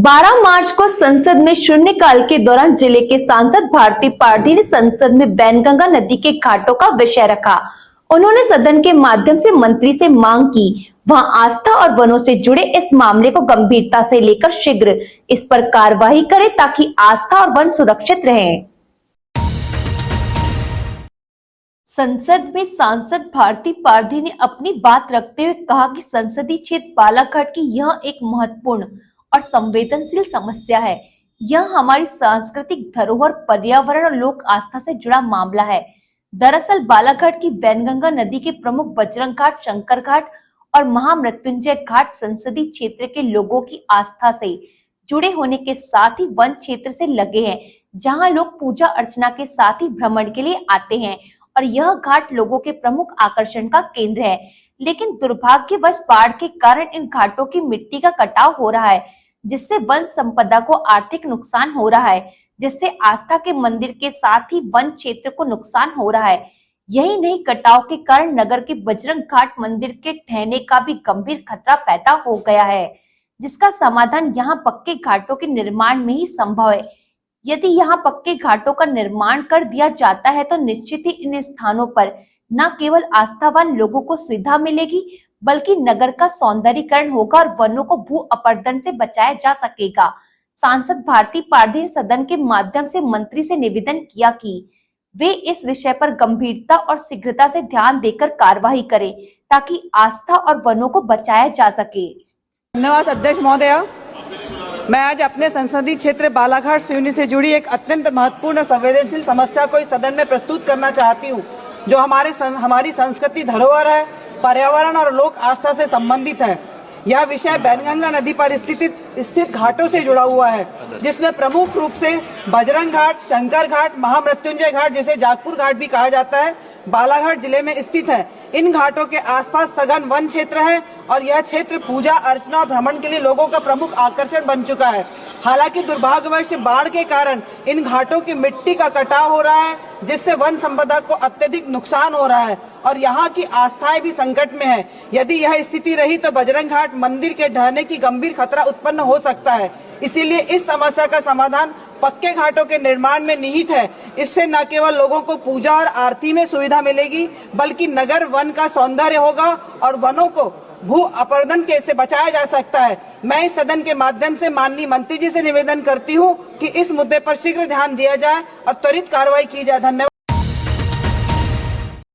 12 मार्च को संसद में शून्यकाल के दौरान जिले के सांसद भारती पारधी ने संसद में बैनगंगा नदी के घाटों का विषय रखा। उन्होंने सदन के माध्यम से मंत्री से मांग की वहां आस्था और वनों से जुड़े इस मामले को गंभीरता से लेकर शीघ्र इस पर कार्रवाई करे ताकि आस्था और वन सुरक्षित रहें। संसद में सांसद भारती पारधी ने अपनी बात रखते हुए कहा कि संसदीय क्षेत्र बालाघाट की यह एक महत्वपूर्ण और संवेदनशील समस्या है। यह हमारी सांस्कृतिक धरोहर, पर्यावरण और लोक आस्था से जुड़ा मामला है। दरअसल बालाघाट की बैनगंगा नदी के प्रमुख बजरंग घाट, शंकर घाट और महामृत्युंजय घाट संसदीय क्षेत्र के लोगों की आस्था से जुड़े होने के साथ ही वन क्षेत्र से लगे हैं, जहां लोग पूजा अर्चना के साथ ही भ्रमण के लिए आते हैं और यह घाट लोगों के प्रमुख आकर्षण का केंद्र है। लेकिन दुर्भाग्यवश बाढ़ के कारण इन घाटों की मिट्टी का कटाव हो रहा है, जिससे वन संपदा को आर्थिक नुकसान हो रहा है, जिससे आस्था के मंदिर के साथ ही वन क्षेत्र को नुकसान हो रहा है। यही नहीं, कटाव के कारण नगर के बजरंग घाट मंदिर के ढहने का भी गंभीर खतरा पैदा हो गया है, जिसका समाधान यहाँ पक्के घाटों के निर्माण में ही संभव है। यदि यहाँ पक्के घाटों का निर्माण कर दिया जाता है तो निश्चित ही इन स्थानों पर न केवल आस्थावान लोगों को सुविधा मिलेगी, बल्कि नगर का सौंदर्यीकरण होगा और वनों को भू अपरदन से बचाया जा सकेगा। सांसद भारती पारधी ने सदन के माध्यम से मंत्री से निवेदन किया कि वे इस विषय पर गंभीरता और शीघ्रता से ध्यान देकर कार्रवाई करें ताकि आस्था और वनों को बचाया जा सके। धन्यवाद अध्यक्ष महोदय। मैं आज अपने संसदीय क्षेत्र बालाघाट सिवनी से जुड़ी एक अत्यंत महत्वपूर्ण और संवेदनशील समस्या को इस सदन में प्रस्तुत करना चाहती हूँ, जो हमारी संस्कृति धरोहर है, पर्यावरण और लोक आस्था से संबंधित है। यह विषय बैनगंगा नदी पर स्थित घाटों से जुड़ा हुआ है, जिसमें प्रमुख रूप से बजरंग घाट, शंकर घाट, महामृत्युंजय घाट, जिसे जागपुर घाट भी कहा जाता है, बालाघाट जिले में स्थित है। इन घाटों के आसपास सघन वन क्षेत्र है और यह क्षेत्र पूजा अर्चना और भ्रमण के लिए लोगों का प्रमुख आकर्षण बन चुका है। हालांकि दुर्भाग्यवश बाढ़ के कारण इन घाटों की मिट्टी का कटाव हो रहा है, जिससे वन संपदा को अत्यधिक नुकसान हो रहा है और यहाँ की आस्थाएं भी संकट में है। यदि यह स्थिति रही तो बजरंग घाट मंदिर के ढहने की गंभीर खतरा उत्पन्न हो सकता है। इसीलिए इस समस्या का समाधान पक्के घाटों के निर्माण में निहित है। इससे न केवल लोगों को पूजा और आरती में सुविधा मिलेगी, बल्कि नगर वन का सौंदर्य होगा और वनों को भू अपरदन से बचाया जा सकता है। मैं इस सदन के माध्यम से माननीय मंत्री जी से निवेदन करती हूँ कि इस मुद्दे पर शीघ्र ध्यान दिया जाए और त्वरित कार्रवाई की जाए। धन्यवाद।